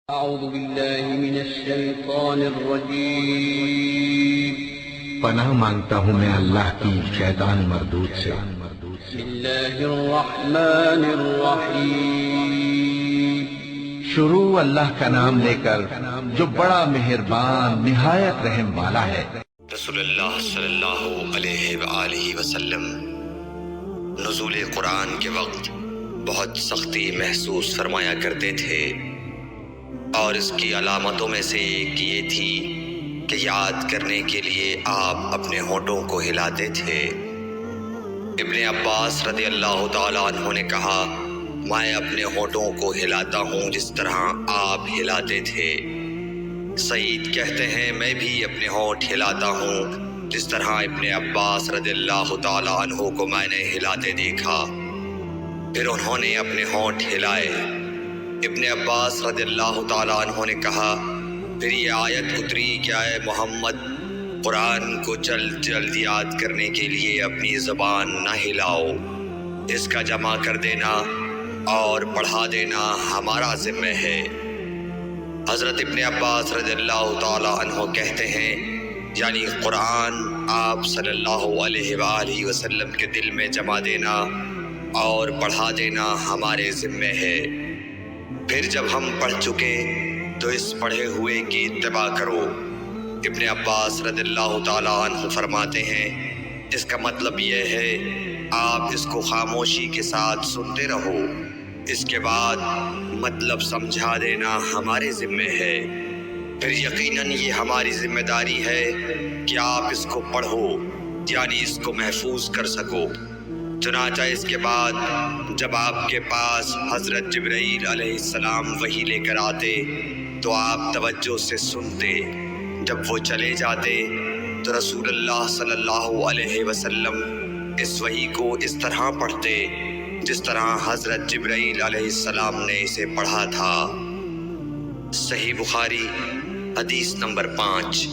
أعوذ بالله من الشيطان الرجيم پناہ مانگتا ہوں میں اللہ کی شیطان مردود سے۔ بسم الله الرحمن الرحيم شروع اللہ کا نام لے کر جو بڑا مہربان نہایت رحم والا ہے۔ رسول اللہ صلی اللہ علیہ وآلہ وسلم نزول قرآن کے وقت بہت سختی محسوس فرمایا کرتے تھے، اور اس کی علامتوں میں سے ایک یہ تھی کہ یاد کرنے کے لیے آپ اپنے ہونٹوں کو ہلاتے تھے۔ ابن عباس رضی اللہ تعالیٰ عنہ نے کہا، میں اپنے ہونٹوں کو ہلاتا ہوں جس طرح آپ ہلاتے تھے۔ سعید کہتے ہیں، میں بھی اپنے ہونٹ ہلاتا ہوں جس طرح ابن عباس رضی اللہ تعالیٰ عنہ کو میں نے ہلاتے دیکھا۔ پھر انہوں نے اپنے ہونٹ ہلائے۔ ابن عباس رضی اللہ تعالیٰ عنہ نے کہا، پھر یہ آیت اتری کہ اے محمد، قرآن کو جلد جلد یاد کرنے کے لیے اپنی زبان نہ ہلاؤ، اس کا جمع کر دینا اور پڑھا دینا ہمارا ذمہ ہے۔ حضرت ابن عباس رضی اللہ تعالیٰ عنہ کہتے ہیں، یعنی قرآن آپ صلی اللہ علیہ وآلہ وسلم کے دل میں جمع دینا اور پڑھا دینا ہمارے ذمہ ہے۔ پھر جب ہم پڑھ چکے تو اس پڑھے ہوئے کی اتباع کرو۔ ابن عباس رضی اللہ تعالیٰ عنہ فرماتے ہیں، اس کا مطلب یہ ہے آپ اس کو خاموشی کے ساتھ سنتے رہو، اس کے بعد مطلب سمجھا دینا ہمارے ذمہ ہے۔ پھر یقیناً یہ ہماری ذمہ داری ہے کہ آپ اس کو پڑھو، یعنی اس کو محفوظ کر سکو۔ چنانچہ اس کے بعد جب آپ کے پاس حضرت جبرائیل علیہ السلام وحی لے کر آتے تو آپ توجہ سے سنتے، جب وہ چلے جاتے تو رسول اللہ صلی اللہ علیہ وسلم اس وحی کو اس طرح پڑھتے جس طرح حضرت جبرائیل علیہ السلام نے اسے پڑھا تھا۔ صحیح بخاری حدیث نمبر 5۔